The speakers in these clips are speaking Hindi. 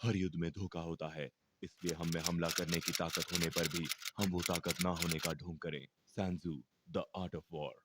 हर युद्ध में धोखा होता है, इसलिए हम में हमला करने की ताकत होने पर भी हम वो ताकत ना होने का ढोंग करें। Sun Tzu, the art of war.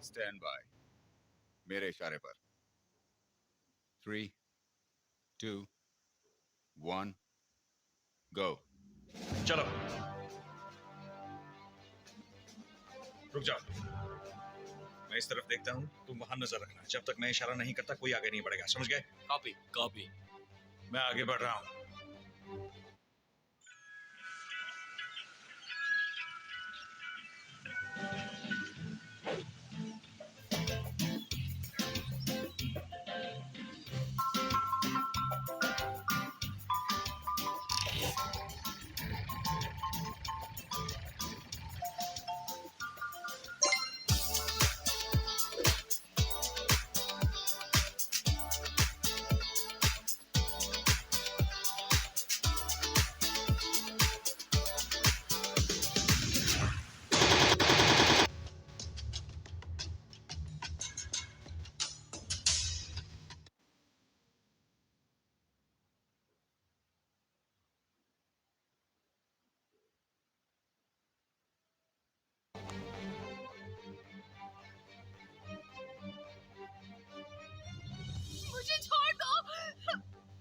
Stand by, मेरे इशारे पर। 3, 2, 1, गो। चलो, रुक जाओ। मैं इस तरफ देखता हूँ, तुम वहां नजर रखना। जब तक मैं इशारा नहीं करता कोई आगे नहीं बढ़ेगा, समझ गए? Copy copy. मैं आगे बढ़ रहा हूँ। मुझे छोड़ दो।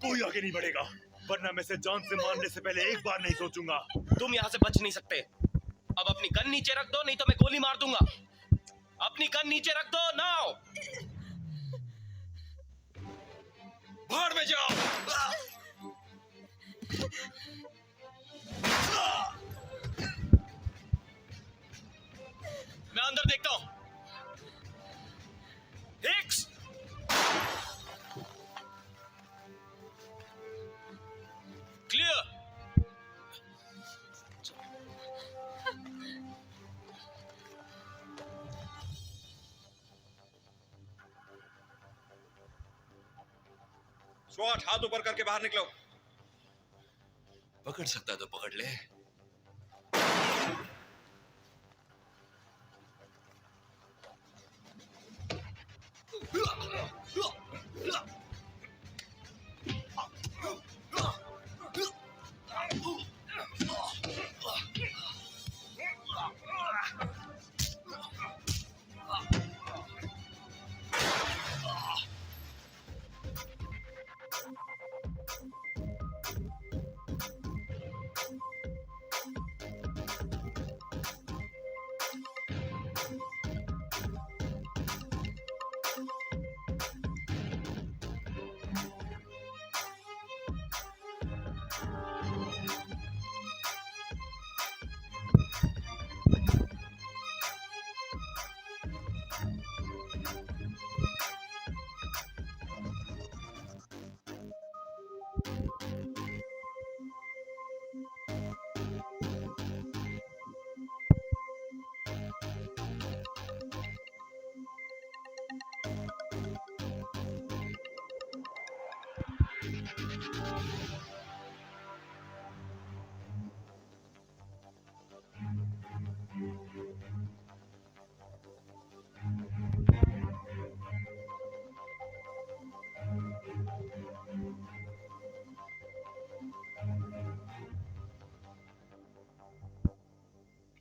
कोई आगे नहीं बढ़ेगा, वरना मैं इसे जान से मारने से पहले एक बार नहीं सोचूंगा। तुम यहाँ से बच नहीं सकते। अब अपनी गन नीचे रख दो, नहीं तो मैं गोली मार दूंगा। अपनी गन नीचे रख दो नाउ। भाड़ में जाओ। मैं अंदर देखता हूँ। Hicks, clear. स्वाट, हाथ ऊपर करके बाहर निकलो। पकड़ सकता तो पकड़ ले।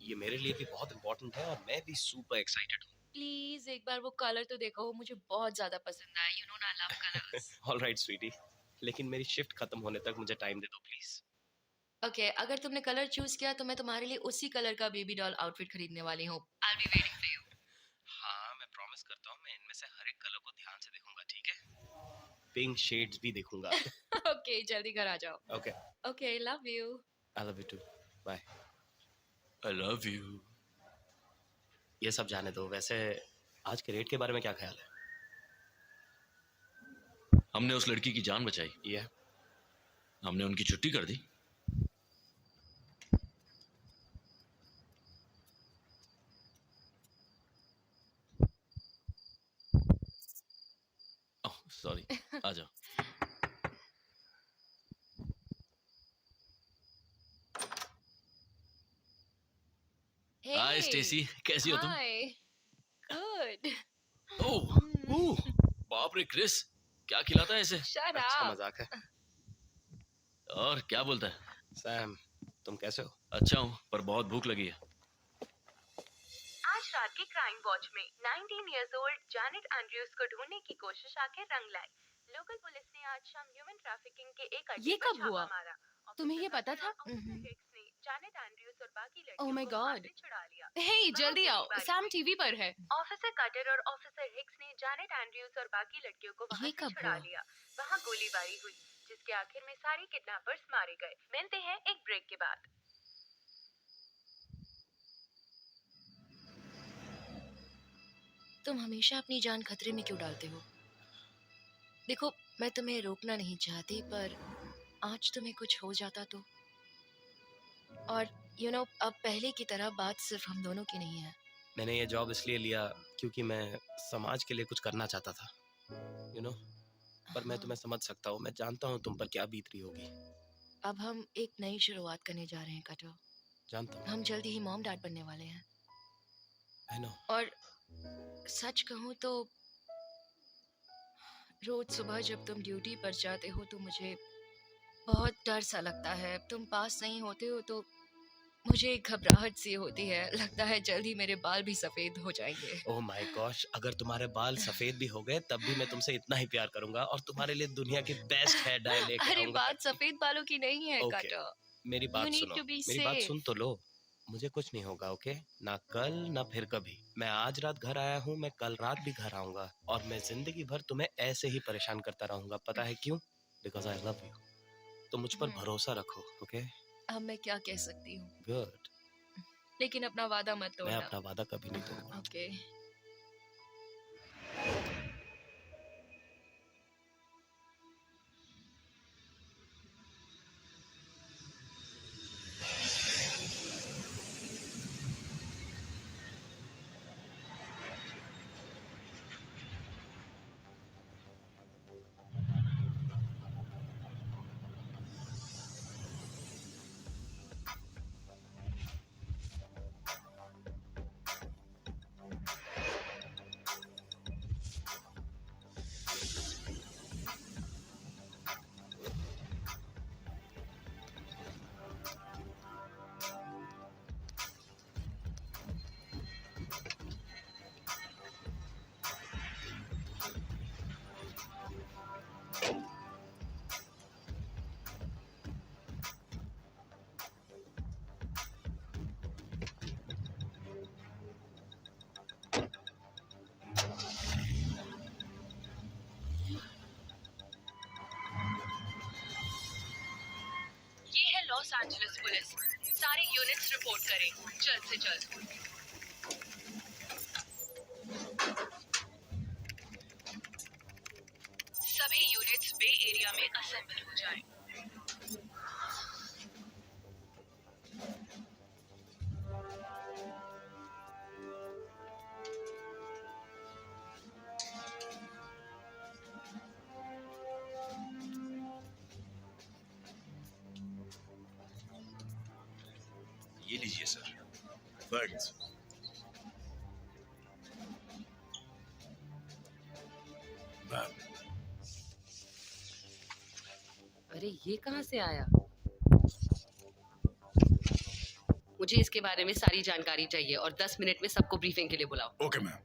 ये मेरे लिए भी बहुत इंपॉर्टेंट है और मैं भी सुपर एक्साइटेड हूँ। प्लीज एक बार वो कलर तो देखो, वो मुझे बहुत ज्यादा पसंद आया। You know I love colours. Alright sweetie, लेकिन मेरी शिफ्ट खत्म होने तक मुझे टाइम दे दो प्लीज। ओके, अगर तुमने कलर चूज किया तो मैं तुम्हारे लिए उसी कलर का बेबी डॉल आउटफिट खरीदने वाली हूँ। I will be waiting for you. हाँ, मैं प्रॉमिस करता हूँ मैं इनमें से हर एक कलर को ध्यान से देखूंगा, ठीक है? पिंक शेड्स भी देखूंगा। ओके जल्दी घर आ जाओ. Okay, okay love you. I love you too, bye. I love you. ये सब जाने दो, वैसे आज के रेट के बारे में क्या ख्याल है? हमने उस लड़की की जान बचाई, ये हमने उनकी छुट्टी कर दी। ओह सॉरी, आ जाओ। हाय स्टेसी, कैसी हो तुम? हाय. गुड. ओह ओह, बाप रे क्रिस, क्या खिलाता है इसे? शट अच्छा अप. मजाक है। और क्या बोलता है? सैम, तुम कैसे हो? अच्छा हूँ, पर बहुत भूख लगी है। आज रात के क्राइम वॉच में 19 इयर्स ओल्ड जैनेट एंड्रयूज को ढूंढने की कोशिश आखिर रंग लाई। लोकल पुलिस ने आज शाम ह्यूमन ट्रैफिकिंग के एक अड्डे ये पर कब छापा हुआ? मारा। तुम्हें ये ऑफिसर पता कटर था? और ऑफिसर हिक्स ने जैनेट एंड्रयूज और बाकी Oh लड़कियों my को वहां God. से छुड़ा लिया। हे जल्दी आओ, सैम टीवी पर है. ऑफिसर कटर और ऑफिसर हिक्स ने जैनेट एंड्रयूज और बाकी लड़कियों को वहां ये से कब छुड़ा हुआ? लिया। वहां गोलीबारी हुई, जिसके आखिर में सारे किडनैपर्स मारे गए। मिलते हैं एक ब्रेक के बाद। तुम हमेशा अपनी जान खतरे में क्यों डालते हो? देखो मैं तुम्हें रोकना नहीं चाहती, पर आज तुम्हें कुछ हो जाता तो. और अब पहले की तरह बात सिर्फ हम दोनों की नहीं है. मैंने ये जॉब इसलिए लिया क्योंकि मैं समाज के लिए कुछ करना चाहता था, पर मैं हाँ, तुम्हें समझ सकता हूँ, मैं जानता हूँ तुम पर क्या बीत रही होगी। अब हम एक नई शुरुआत करने जा रहे हैं कटो. जानता हूँ, हम जल्दी ही मॉम डैड बनने वाले हैं. I know. और सच कहूँ तो रोज सुबह जब तुम ड्यूटी पर जाते हो तो मुझे बहुत डर सा लगता है. तुम पास नहीं होते हो तो मुझे एक घबराहट सी होती है. लगता है जल्दी मेरे बाल भी सफेद हो जाएंगे. ओह माय गॉश, अगर तुम्हारे बाल सफेद भी हो गए तब भी मैं तुमसे इतना ही प्यार करूंगा और तुम्हारे लिए दुनिया की बेस्ट हेयर डाई लेके अरे आऊंगा। बात सफेद बालों की नहीं है Okay. कटो. मेरी You बात need सुनो, to be मेरी बात safe. सुन तो लो। मुझे कुछ नहीं होगा, ओके? ना कल ना फिर कभी। मैं आज रात घर आया हूँ, मैं कल रात भी घर आऊंगा और मैं जिंदगी भर तुम्हें ऐसे ही परेशान करता रहूंगा। पता है क्यों? Because I love you. तो मुझ पर भरोसा रखो, ओके? अब मैं क्या कह सकती हूँ, गुड। लेकिन अपना वादा मत मैं तोड़ना. अपना वादा कभी नहीं तोड़ूंगा। ओके. ये है लॉस एंजलिस पुलिस। सारी यूनिट्स रिपोर्ट करें जल्द से जल्द। सभी यूनिट्स बे एरिया में असेंबल हो जाएं। ये लीजिए सर. थैंक्स. मैम, अरे ये कहाँ से आया? मुझे इसके बारे में सारी जानकारी चाहिए और 10 मिनट में सबको ब्रीफिंग के लिए बुलाओ। Okay ma'am.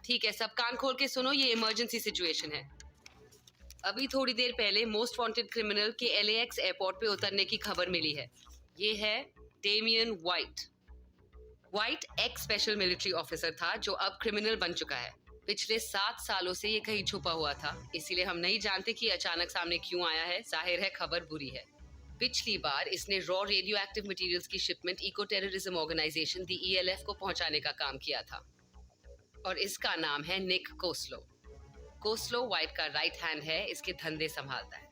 ठीक है, सब कान खोल के सुनो, ये इमरजेंसी सिचुएशन है। अभी थोड़ी देर पहले मोस्ट वांटेड क्रिमिनल के LAX एयरपोर्ट पे उतरने की खबर मिली है। ये है Damien White. White ex special military officer था जो अब क्रिमिनल बन चुका है। पिछले 7 सालों से ये कहीं छुपा हुआ था, इसीलिए हम नहीं जानते कि अचानक सामने क्यों आया है। जाहिर है खबर बुरी है। पिछली बार इसने रॉ रेडियो एक्टिव मटीरियल्स की शिपमेंट इको टेररिज्म ऑर्गेनाइजेशन दी ELF को पहुंचाने का काम किया था, और इसका नाम है निक कोस्लो। कोस्लो वाइट का राइट हैंड है, इसके धंधे संभालता है।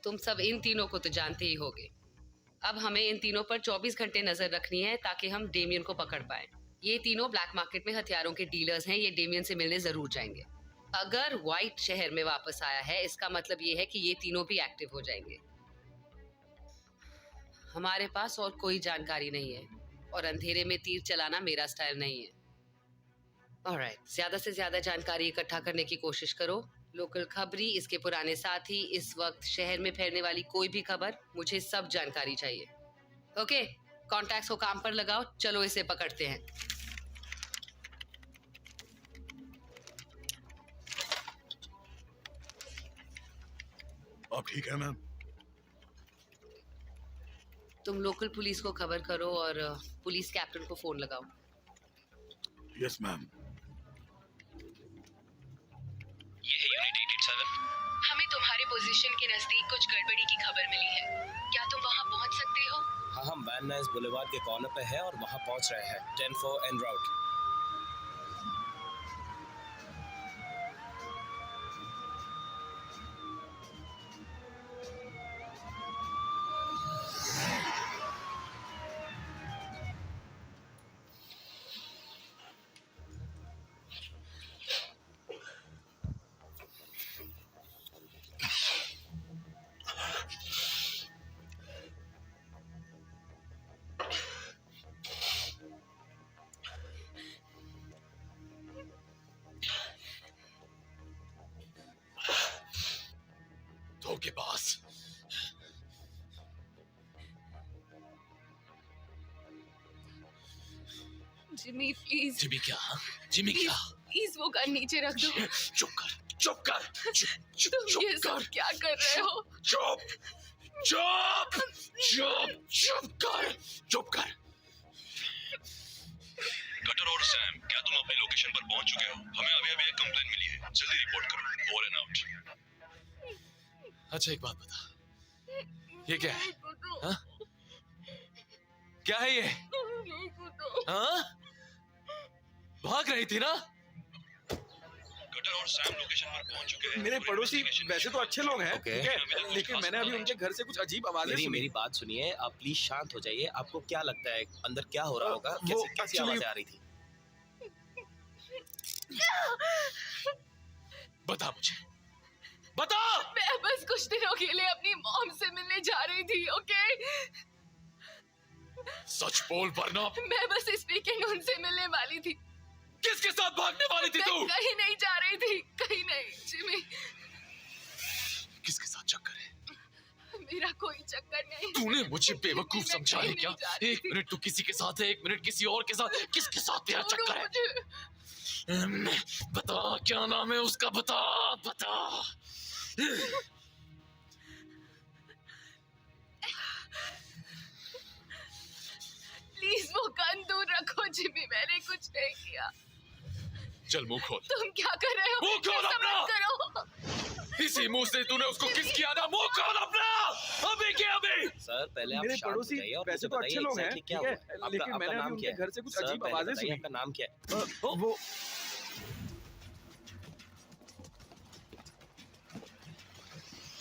तुम सब इन तीनों को तो जानते ही होगे। अब हमें इन तीनों पर 24 घंटे नजर रखनी है ताकि हम डेमियन को पकड़ पाए। ये तीनों ब्लैक मार्केट में हथियारों के डीलर्स हैं। ये डेमियन से मिलने जरूर जाएंगे। अगर वाइट शहर में वापस आया है, इसका मतलब ये है कि ये तीनों भी एक्टिव हो जाएंगे। हमारे पास और कोई जानकारी नहीं है, और अंधेरे में तीर चलाना मेरा स्टाइल नहीं है। ऑलराइट, ज्यादा से ज्यादा जानकारी इकट्ठा करने की कोशिश करो। लोकल खबरी, इसके पुराने साथी, इस वक्त शहर में फैलने वाली कोई भी खबर, मुझे सब जानकारी चाहिए। ओके, कॉन्टैक्ट्स को काम पर लगाओ। चलो इसे पकड़ते हैं। अब ठीक है मैम? तुम लोकल पुलिस को खबर करो और पुलिस कैप्टन को फोन लगाओ। Yes ma'am. ये है यूनिट 887। हमें तुम्हारे पोजीशन के नजदीक कुछ गड़बड़ी की खबर मिली है। क्या तुम वहां पहुंच सकते हो? हाँ, हम वैन नाइस बुलेवार्ड के कॉर्नर पे है और वहाँ पहुँच रहे हैं। 10-4 एन राउट। के पास जिमी प्लीज, जिमी क्या? जिमी क्या? प्लीज वो गन नीचे रख दो। चुप कर, चुप कर, चुप तुम ये सब क्या कर रहे हो? चुप, चुप, चुप, चुप कर, चुप कर। कटर और सैम, क्या तुम अपनी लोकेशन पर पहुंच चुके हो? हमें अभी एक कंप्लेंट मिली है, जल्दी रिपोर्ट करो। Over and out. अच्छा एक बात बता, ये क्या है? हाँ? क्या है ये? हाँ? भाग रही थी ना? कटर और सैम लोकेशन पर पहुंच चुके हैं। मेरे पड़ोसी वैसे तो अच्छे लोग हैं, Okay. ठीक है, लेकिन मैंने अभी उनके घर से कुछ अजीब आवाजें सुनी। मेरी बात सुनिए, आप प्लीज शांत हो जाइए। आपको क्या लगता है अंदर क्या हो रहा होगा? वो कैसी actually- आवाजें आ रही थी? बता मुझे, बता। मैं बस कुछ दिनों के लिए अपनी मॉम से मिलने जा रही थी, ओके? सच बोल वरना। मैं बस इस वीकेंड उनसे मिलने वाली थी। किसके साथ भागने वाली थी तू? मैं कहीं नहीं जा रही थी, कहीं नहीं। जिमी, किसके साथ चक्कर है? मेरा कोई चक्कर नहीं। तूने मुझे बेवकूफ मैं समझा है कहीं क्या? नहीं जा रही एक थी। मिनट तू किसी के साथ है, एक मिनट किसी और के साथ। किसके साथ तेरा छोड़ो चक्कर है? मुझे। बता, क्या नाम है उसका? बता, बता। प्लीज वो गन दूर रखो जिमी, मैंने कुछ नहीं किया। चल मुंह खोल। तुम क्या कर रहे हो? मुंह खोल ऐसा अपना। मत करो। इसी मुंह से तूने उसको किस किया ना? मुंह खोल अपना। अभी क्या अभी? सर पहले आप मेरे शांत हो पड़ोसी जाइए और वैसे मुझे तो अच्छे बताइए लोग हैं, exactly क्या ठीक है, हुआ है। लेकिन आपका मैंने नाम अभी क्या उनके है? घर से कुछ सर, अजीब पहले आवाजें बताइए सुनी। आपका नाम क्या है? वो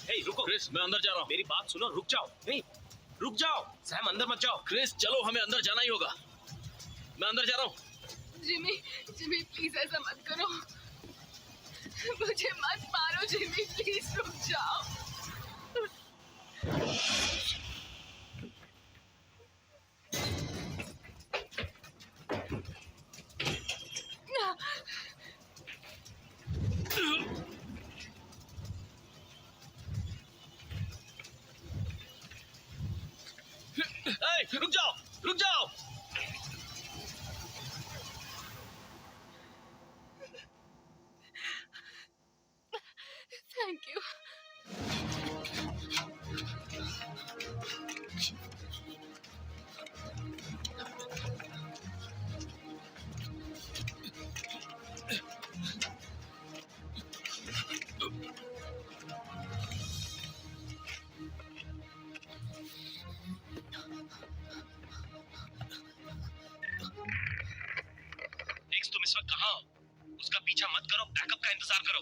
हे रुको क्रिस, मैं अंदर जा रहा हूँ। मेरी बात सुनो, रुक जाओ। नहीं, रुक जाओ। सैम अंदर मत जाओ। क्रिस चलो, हमें अंदर जाना ही होगा। मैं अंदर जा रहा हूँ। जिमी, जिमी प्लीज ऐसा मत करो। मुझे मत मारो जिमी, प्लीज रुक जाओ। रुक जाओ, रुक जाओ। Thank you. कहाँ हो? उसका पीछा मत करो, बैकअप का इंतजार करो।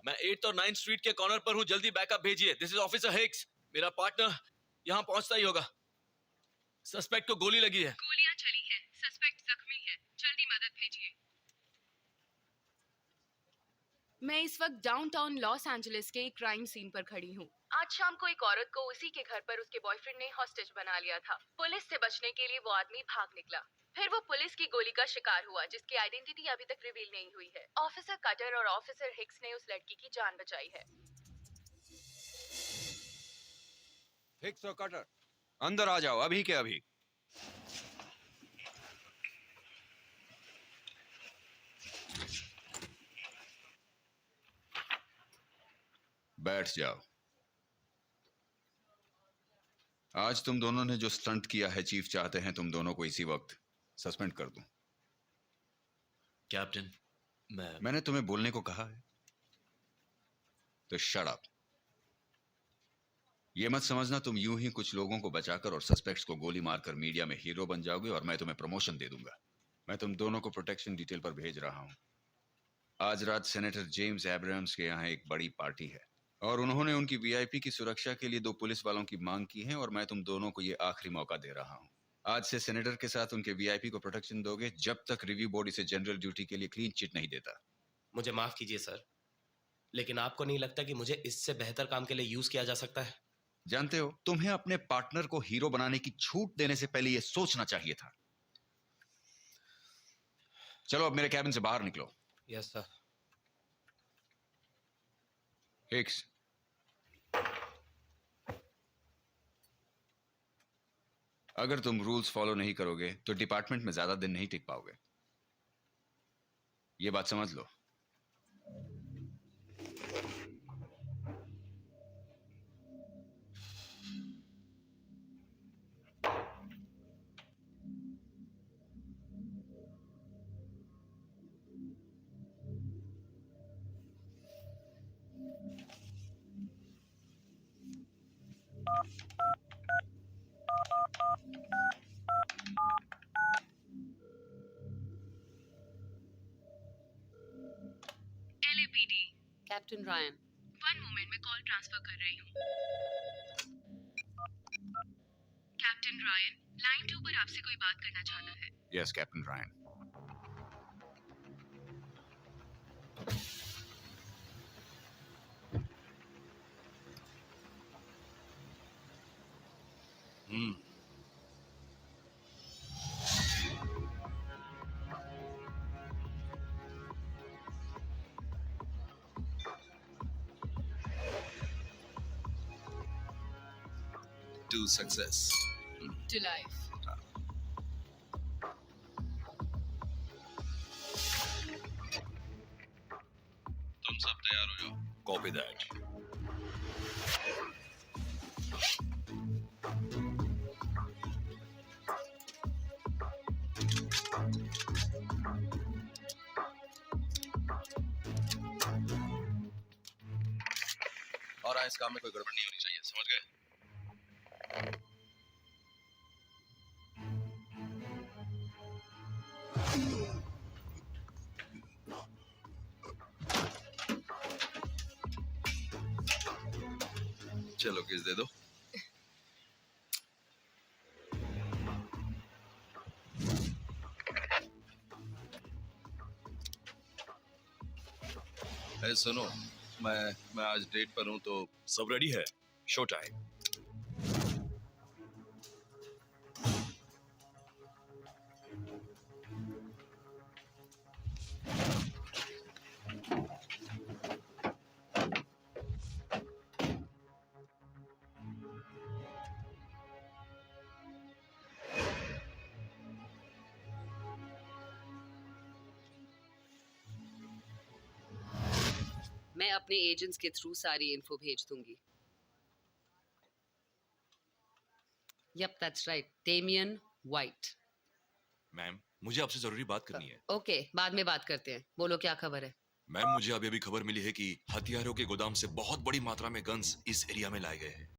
मैं 8th और 9th स्ट्रीट के कॉर्नर पर हूँ, जल्दी बैकअप भेजिए। This is officer Hicks. मेरा पार्टनर यहाँ पहुंचता ही होगा। सस्पेक्ट को गोली लगी है। गोलियां चली हैं, सस्पेक्ट जख्मी है, जल्दी मदद भेजिए। मैं इस वक्त डाउनटाउन लॉस एंजलिस के एक क्राइम सीन पर खड़ी हूँ। आज शाम को एक औरत को उसी के घर पर उसके बॉयफ्रेंड ने हॉस्टेज बना लिया था। पुलिस से बचने के लिए वो आदमी भाग निकला, फिर वो पुलिस की गोली का शिकार हुआ, जिसकी आइडेंटिटी अभी तक रिवील नहीं हुई है। ऑफिसर कटर और ऑफिसर हिक्स ने उस लड़की की जान बचाई है। हिक्स और कटर, अंदर आ जाओ अभी के अभी। बैठ जाओ। आज तुम दोनों ने जो स्टंट किया है, चीफ चाहते हैं तुम दोनों को इसी वक्त सस्पेंड कर दूं। कैप्टन, मैंने तुम्हें बोलने को कहा है तो शट अप। ये मत समझना तुम यूं ही कुछ लोगों को बचाकर और सस्पेक्ट्स को गोली मारकर मीडिया में हीरो बन जाओगे और मैं तुम्हें प्रमोशन दे दूंगा। मैं तुम दोनों को प्रोटेक्शन डिटेल पर भेज रहा हूं। आज रात सेनेटर जेम्स एब्राहम्स के यहाँ एक बड़ी पार्टी है और उन्होंने उनकी वीआईपी की सुरक्षा के लिए 2 पुलिस वालों की मांग की है और मैं तुम दोनों को ये आखिरी मौका दे रहा हूं। आज से सेनेटर के साथ उनके वीआईपी को प्रोटेक्शन दोगे जब तक रिव्यू बोर्ड इसे जनरल ड्यूटी के लिए क्लीन चिट नहीं देता। मुझे माफ कीजिए सर, लेकिन आपको नहीं लगता कि मुझे इससे बेहतर काम के लिए यूज किया जा सकता है? जानते हो, तुम्हें अपने पार्टनर को हीरो बनाने की छूट देने से पहले यह सोचना चाहिए था। चलो अब मेरे कैबिन से बाहर निकलो। Yes sir. हिक्स, अगर तुम रूल्स फॉलो नहीं करोगे तो डिपार्टमेंट में ज्यादा दिन नहीं टिक पाओगे। ये बात समझ लो। LAPD, captain Ryan. 1 मोमेंट में कॉल ट्रांसफर कर रही हूँ। कैप्टन रायन, लाइन 2 पर आपसे कोई बात करना चाहता है। Yes captain Ryan. To success. To life. तुम सब तैयार हो जाओ। Copy that. और इस काम में कोई गड़बड़ नहीं होनी चाहिए, समझ गए? चलो किस दे दो। अरे सुनो, मैं आज डेट पर हूं तो सब रेडी है। Show time. मैं अपने एजेंट्स के थ्रू सारी इन्फो भेज दूंगी। Yup, that's right, Damien White. Ma'am, मुझे आपसे जरूरी बात करनी है। ओके, बाद में बात करते हैं। बोलो, क्या खबर है? मैम, मुझे अभी अभी खबर मिली है कि हथियारों के गोदाम से बहुत बड़ी मात्रा में गन्स इस एरिया में लाए गए हैं।